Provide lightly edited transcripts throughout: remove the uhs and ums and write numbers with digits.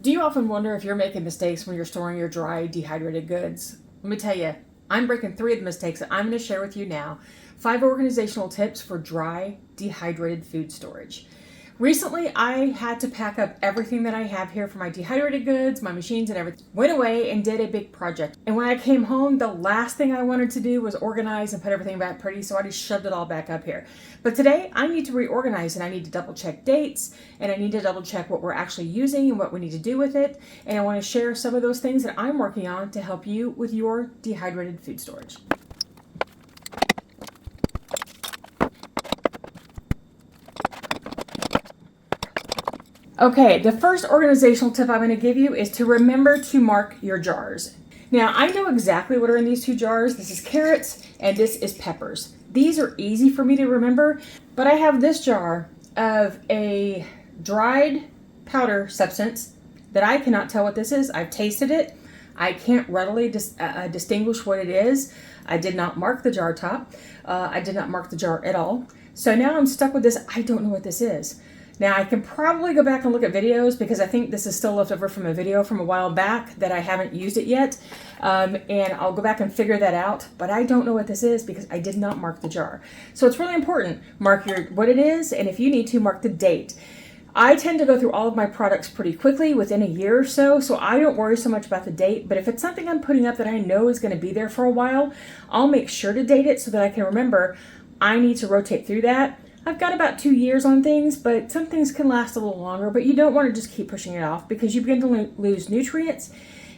Do you often wonder if you're making mistakes when you're storing your dry, dehydrated goods? Let me tell you, I'm breaking 3 of the mistakes that I'm going to share with you now. 5 organizational tips for dry, dehydrated food storage. Recently, I had to pack up everything that I have here for my dehydrated goods, my machines and everything. Went away and did a big project. And when I came home, the last thing I wanted to do was organize and put everything back pretty, so I just shoved it all back up here. But today, I need to reorganize and I need to double check dates and I need to double check what we're actually using and what we need to do with it. And I want to share some of those things that I'm working on to help you with your dehydrated food storage. Okay, the first organizational tip I'm going to give you is to remember to mark your jars. Now, I know exactly what are in these 2 jars. This is carrots and this is peppers. These are easy for me to remember, but I have this jar of a dried powder substance that I cannot tell what this is. I've tasted it. I can't readily distinguish what it is. I did not mark the jar top. I did not mark the jar at all. So now I'm stuck with this. I don't know what this is. Now I can probably go back and look at videos because I think this is still left over from a video from a while back that I haven't used it yet. And I'll go back and figure that out, but I don't know what this is because I did not mark the jar. So it's really important. Mark what it is, and if you need to, mark the date. I tend to go through all of my products pretty quickly within a year or so I don't worry so much about the date, but if it's something I'm putting up that I know is going to be there for a while, I'll make sure to date it so that I can remember I need to rotate through that. I've got about 2 years on things, but some things can last a little longer, but you don't want to just keep pushing it off because you begin to lose nutrients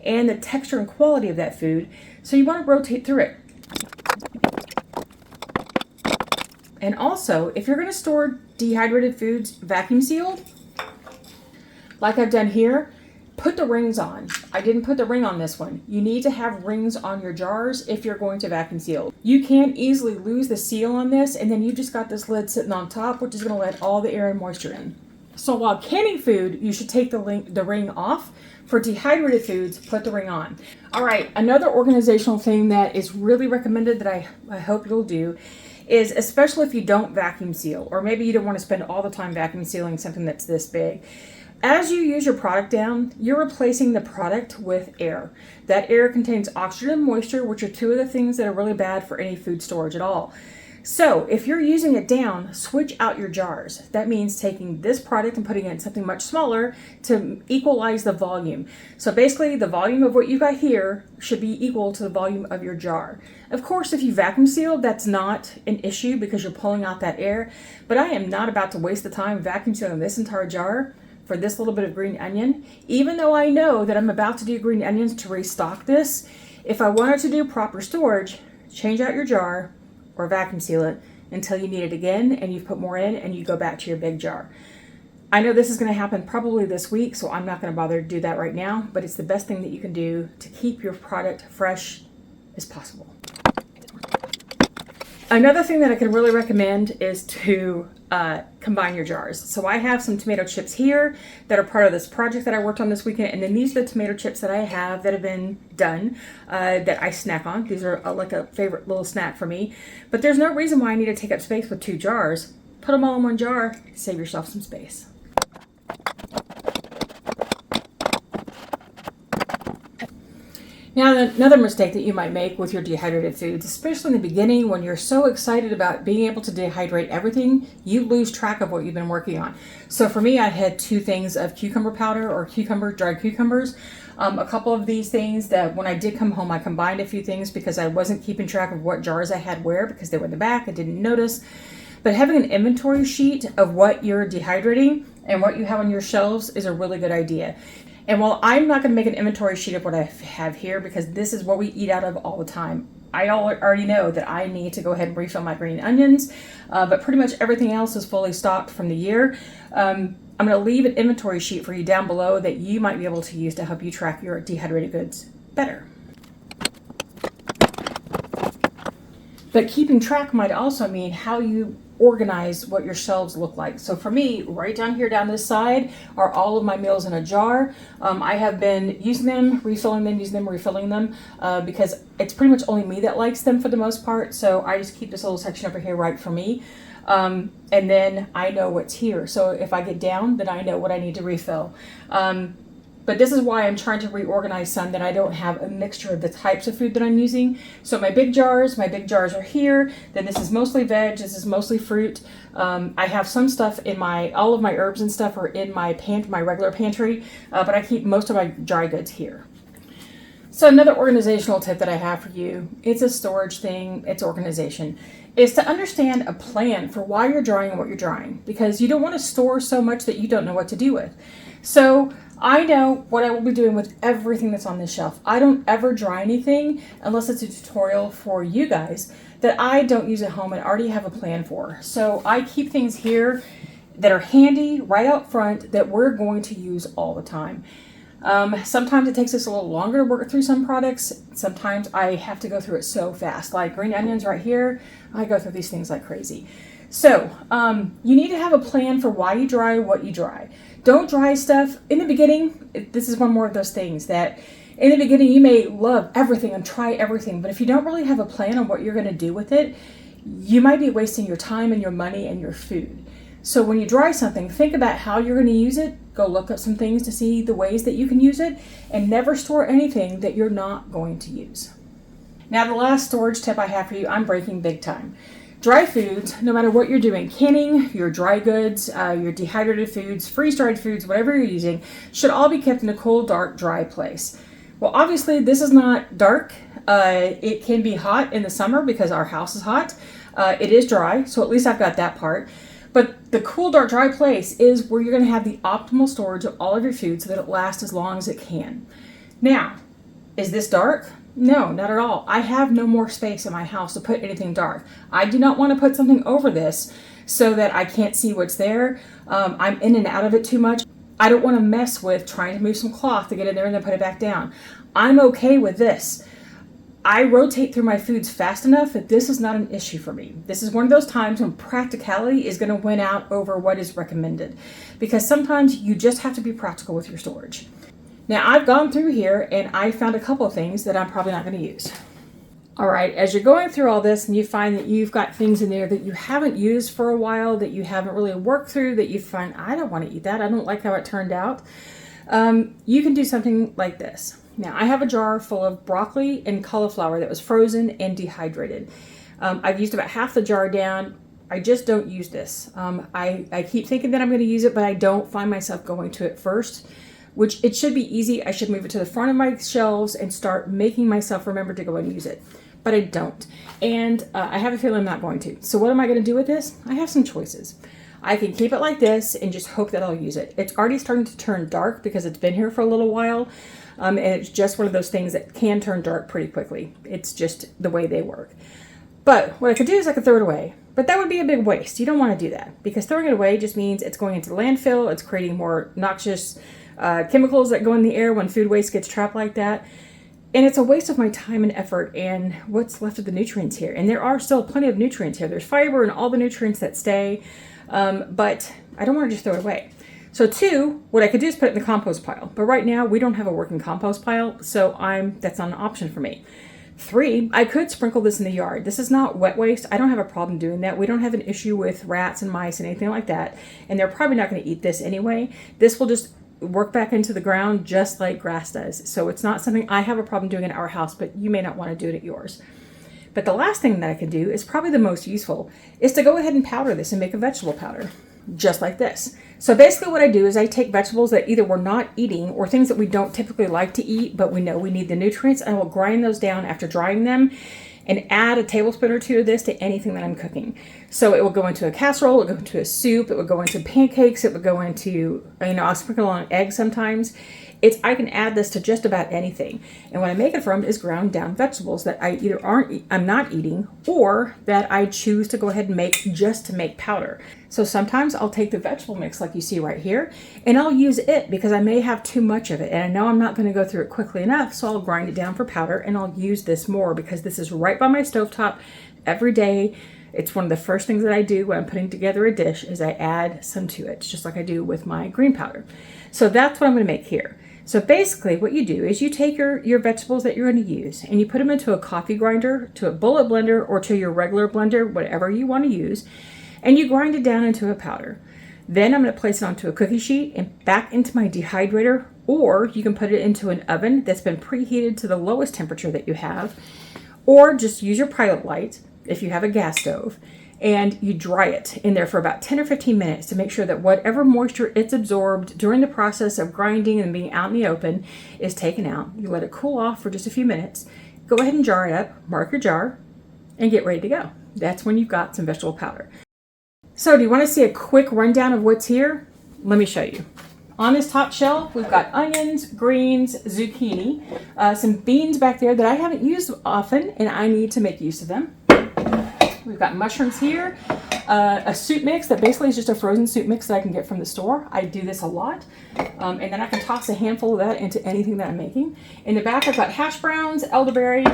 and the texture and quality of that food, so you want to rotate through it. And also, if you're going to store dehydrated foods vacuum sealed, like I've done here, put the rings on. I didn't put the ring on this one. You need to have rings on your jars if you're going to vacuum seal. You can easily lose the seal on this, and then you just got this lid sitting on top, which is going to let all the air and moisture in. So while canning food, you should take the ring off. For dehydrated foods, put the ring on. All right, another organizational thing that is really recommended that I hope you'll do is, especially if you don't vacuum seal, or maybe you don't want to spend all the time vacuum sealing something that's this big. As you use your product down, you're replacing the product with air. That air contains oxygen and moisture, which are 2 of the things that are really bad for any food storage at all. So if you're using it down, switch out your jars. That means taking this product and putting it in something much smaller to equalize the volume. So basically the volume of what you got here should be equal to the volume of your jar. Of course, if you vacuum seal, that's not an issue because you're pulling out that air, but I am not about to waste the time vacuum sealing this entire jar for this little bit of green onion, even though I know that I'm about to do green onions to restock this. If I wanted to do proper storage, change out your jar or vacuum seal it until you need it again and you've put more in and you go back to your big jar. I know this is going to happen probably this week, so I'm not going to bother to do that right now, but it's the best thing that you can do to keep your product fresh as possible. Another thing that I can really recommend is to combine your jars. So I have some tomato chips here that are part of this project that I worked on this weekend, and then these are the tomato chips that I have that have been done that I snack on. These are like a favorite little snack for me, but there's no reason why I need to take up space with 2 jars. Put them all in one jar, save yourself some space. Now, another mistake that you might make with your dehydrated foods, especially in the beginning when you're so excited about being able to dehydrate everything, you lose track of what you've been working on. So for me, I had 2 things of cucumber powder or dried cucumbers. A couple of these things that when I did come home, I combined a few things because I wasn't keeping track of what jars I had where because they were in the back. I didn't notice. But having an inventory sheet of what you're dehydrating and what you have on your shelves is a really good idea. And while I'm not going to make an inventory sheet of what I have here because this is what we eat out of all the time, I already know that I need to go ahead and refill my green onions, but pretty much everything else is fully stocked from the year. I'm going to leave an inventory sheet for you down below that you might be able to use to help you track your dehydrated goods better. But keeping track might also mean how you organize what your shelves look like. So for me, right down here down this side are all of my meals in a jar. I have been using them, refilling them, using them, refilling them because it's pretty much only me that likes them for the most part. So I just keep this little section over here right for me. And then I know what's here. So if I get down, then I know what I need to refill. But But this is why I'm trying to reorganize some, that I don't have a mixture of the types of food that I'm using. So my big jars are here. Then this is mostly veg. This is mostly fruit. I have some stuff in all of my herbs and stuff are in my regular pantry, but I keep most of my dry goods here. So another organizational tip that I have for you, it's a storage thing, it's organization, is to understand a plan for why you're drying what you're drying, because you don't want to store so much that you don't know what to do with. So I know what I will be doing with everything that's on this shelf. I don't ever dry anything unless it's a tutorial for you guys that I don't use at home and already have a plan for. So I keep things here that are handy right out front that we're going to use all the time. Sometimes it takes us a little longer to work through some products. Sometimes I have to go through it so fast. Like green onions right here, I go through these things like crazy. So you need to have a plan for why you dry what you dry. Don't dry stuff in the beginning. This is one more of those things that in the beginning you may love everything and try everything, but if you don't really have a plan on what you're going to do with it, you might be wasting your time and your money and your food. So when you dry something, think about how you're going to use it. Go look up some things to see the ways that you can use it, and never store anything that you're not going to use. Now, the last storage tip I have for you, I'm breaking big time. Dry foods, no matter what you're doing, canning, your dry goods, your dehydrated foods, freeze-dried foods, whatever you're using, should all be kept in a cool, dark, dry place. Well, obviously, this is not dark. It can be hot in the summer because our house is hot. It is dry, so at least I've got that part. But the cool, dark, dry place is where you're going to have the optimal storage of all of your food so that it lasts as long as it can. Now, is this dark? No, not at all. I have no more space in my house to put anything dark. I do not want to put something over this so that I can't see what's there. I'm in and out of it too much. I don't want to mess with trying to move some cloth to get in there and then put it back down. I'm okay with this. I rotate through my foods fast enough that this is not an issue for me. This is one of those times when practicality is going to win out over what is recommended, because sometimes you just have to be practical with your storage. Now, I've gone through here and I found a couple of things that I'm probably not going to use. All right, as you're going through all this and you find that you've got things in there that you haven't used for a while, that you haven't really worked through, that you find, I don't want to eat that, I don't like how it turned out, you can do something like this. Now, I have a jar full of broccoli and cauliflower that was frozen and dehydrated. I've used about half the jar down. I just don't use this. I keep thinking that I'm going to use it, but I don't find myself going to it first, which it should be easy. I should move it to the front of my shelves and start making myself remember to go and use it. But I don't. And I have a feeling I'm not going to. So what am I going to do with this? I have some choices. I can keep it like this and just hope that I'll use it. It's already starting to turn dark because it's been here for a little while. And it's just one of those things that can turn dark pretty quickly. It's just the way they work. But what I could do is I could throw it away. But that would be a big waste. You don't want to do that, because throwing it away just means it's going into the landfill. It's creating more noxious chemicals that go in the air when food waste gets trapped like that. And it's a waste of my time and effort and what's left of the nutrients here. And there are still plenty of nutrients here. There's fiber and all the nutrients that stay. But I don't want to just throw it away. So 2, what I could do is put it in the compost pile. But right now we don't have a working compost pile, so that's not an option for me. 3, I could sprinkle this in the yard. This is not wet waste. I don't have a problem doing that. We don't have an issue with rats and mice and anything like that. And they're probably not going to eat this anyway. This will just work back into the ground just like grass does. So it's not something I have a problem doing in our house, but you may not want to do it at yours. But the last thing that I could do is probably the most useful, is to go ahead and powder this and make a vegetable powder, just like this. So basically what I do is I take vegetables that either we're not eating or things that we don't typically like to eat, but we know we need the nutrients, and I will grind those down after drying them and add a tablespoon or 2 of this to anything that I'm cooking. So it will go into a casserole, it will go into a soup, it will go into pancakes, it will go into, I'll sprinkle on eggs sometimes. I can add this to just about anything. And what I make it from is ground down vegetables that I either I'm not eating, or that I choose to go ahead and make just to make powder. So sometimes I'll take the vegetable mix like you see right here, and I'll use it because I may have too much of it and I know I'm not going to go through it quickly enough, so I'll grind it down for powder and I'll use this more because this is right by my stovetop every day. It's one of the first things that I do when I'm putting together a dish is I add some to it, just like I do with my green powder. So that's what I'm going to make here. So basically what you do is you take your vegetables that you're going to use and you put them into a coffee grinder, to a bullet blender, or to your regular blender, whatever you want to use, and you grind it down into a powder. Then I'm going to place it onto a cookie sheet and back into my dehydrator or you can put it into an oven that's been preheated to the lowest temperature that you have, or just use your pilot light if you have a gas stove, and you dry it in there for about 10 or 15 minutes to make sure that whatever moisture it's absorbed during the process of grinding and being out in the open is taken out. You let it cool off for just a few minutes. Go ahead and jar it up, mark your jar, and get ready to go. That's when you've got some vegetable powder. So do you want to see a quick rundown of what's here? Let me show you. On this top shelf, we've got onions, greens, zucchini, some beans back there that I haven't used often, and I need to make use of them. We've got mushrooms here, a soup mix that basically is just a frozen soup mix that I can get from the store. I do this a lot. And then I can toss a handful of that into anything that I'm making. In the back, I've got hash browns, elderberry.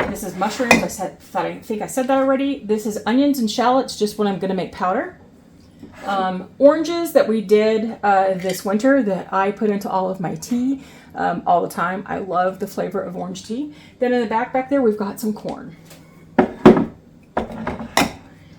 This is mushrooms. I think I said that already. This is onions and shallots, just when I'm going to make powder. Oranges that we did this winter that I put into all of my tea all the time. I love the flavor of orange tea. Then in the back there, we've got some corn.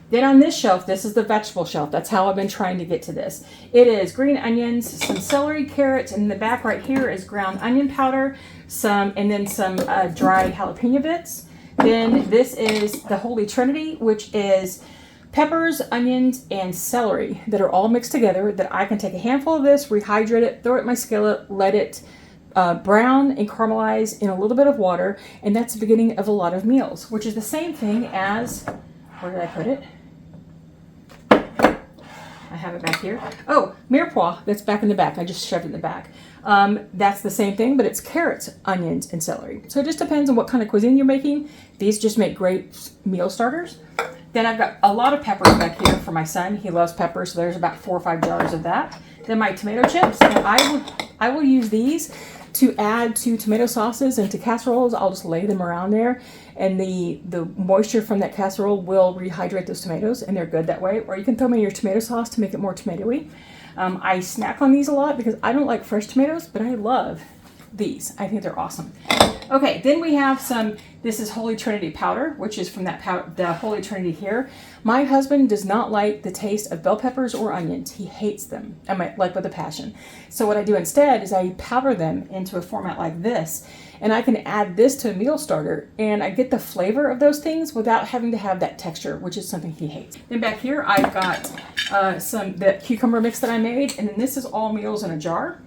Then on this shelf, this is the vegetable shelf. That's how I've been trying to get to this. It is green onions, some celery, carrots, and in the back right here is ground onion powder, and then some dried jalapeno bits. Then this is the Holy Trinity, which is peppers, onions, and celery that are all mixed together, that I can take a handful of this, rehydrate it, throw it in my skillet, let it brown and caramelize in a little bit of water, and that's the beginning of a lot of meals, which is the same thing as, where did I put it? I have it back here. Oh, mirepoix, that's back in the back. I just shoved it in the back. That's the same thing, but it's carrots, onions, and celery. So it just depends on what kind of cuisine you're making. These just make great meal starters. Then I've got a lot of peppers back here for my son. He loves peppers, so there's about 4 or 5 jars of that. Then my tomato chips, and I will use these to add to tomato sauces and to casseroles. I'll just lay them around there, and the moisture from that casserole will rehydrate those tomatoes, and they're good that way. Or you can throw them in your tomato sauce to make it more tomatoey. I snack on these a lot because I don't like fresh tomatoes, but I love these. I think they're awesome. Okay, then we have some, this is Holy Trinity powder, which is from the Holy Trinity here. My husband does not like the taste of bell peppers or onions. He hates them, like with a passion. So what I do instead is I powder them into a format like this, and I can add this to a meal starter, and I get the flavor of those things without having to have that texture, which is something he hates. Then back here, I've got the cucumber mix that I made, and then this is all meals in a jar.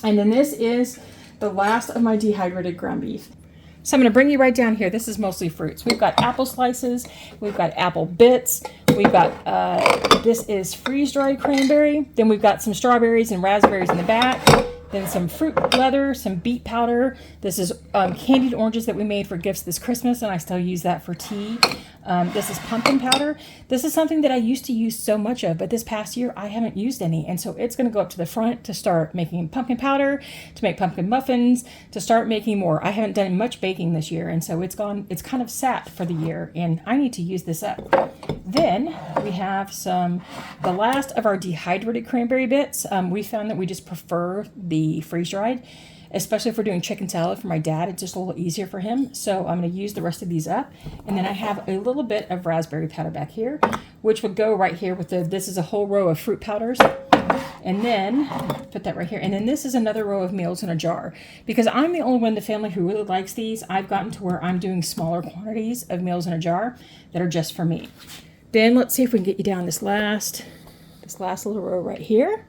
And then this is the last of my dehydrated ground beef. So I'm going to bring you right down here. This is mostly fruits. We've got apple slices. We've got apple bits. We've got, this is freeze-dried cranberry. Then we've got some strawberries and raspberries in the back. Then some fruit leather, some beet powder. This is candied oranges that we made for gifts this Christmas, and I still use that for tea. This is pumpkin powder. This is something that I used to use so much of, but this past year I haven't used any, and so it's going to go up to the front to start making pumpkin powder, to make pumpkin muffins, to start making more. I haven't done much baking this year, and so it's kind of sat for the year, and I need to use this up. Then we have the last of our dehydrated cranberry bits. We found that we just prefer the freeze-dried, especially if we're doing chicken salad for my dad. It's just a little easier for him. So I'm going to use the rest of these up. And then I have a little bit of raspberry powder back here, which would go right here with this is a whole row of fruit powders. And then put that right here. And then this is another row of meals in a jar. Because I'm the only one in the family who really likes these, I've gotten to where I'm doing smaller quantities of meals in a jar that are just for me. Then let's see if we can get you down this last little row right here.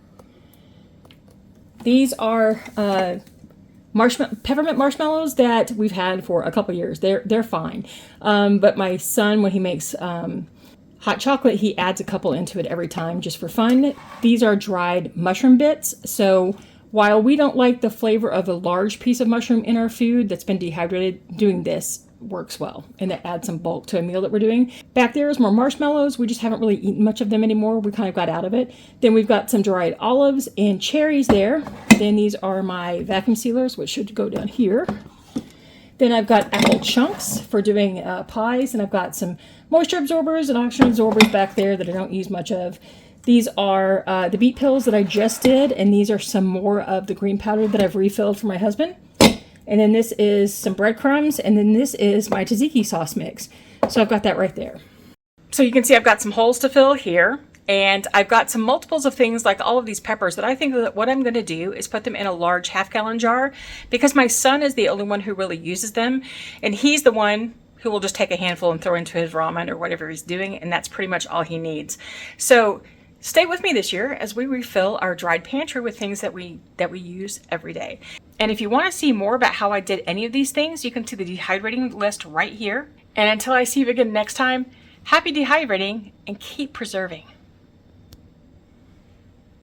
These are peppermint marshmallows that we've had for a couple years. They're fine. But my son, when he makes hot chocolate, he adds a couple into it every time just for fun. These are dried mushroom bits. So while we don't like the flavor of a large piece of mushroom in our food that's been dehydrated, doing this works well, and that adds some bulk to a meal that we're doing. Back there is more marshmallows. We just haven't really eaten much of them anymore. We kind of got out of it. Then we've got some dried olives and cherries there. Then these are my vacuum sealers, which should go down here. Then I've got apple chunks for doing pies, and I've got some moisture absorbers and oxygen absorbers back there that I don't use much of. These are the beet pills that I just did, and these are some more of the green powder that I've refilled for my husband. And then this is some breadcrumbs, and then this is my tzatziki sauce mix. So I've got that right there. So you can see I've got some holes to fill here, And I've got some multiples of things like all of these peppers that I think that what I'm going to do is put them in a large half-gallon jar, because my son is the only one who really uses them. And he's the one who will just take a handful and throw into his ramen or whatever he's doing. And that's pretty much all he needs. So stay with me this year as we refill our dried pantry with things that we use every day. And if you want to see more about how I did any of these things, you can see the dehydrating list right here. And until I see you again next time, happy dehydrating and keep preserving.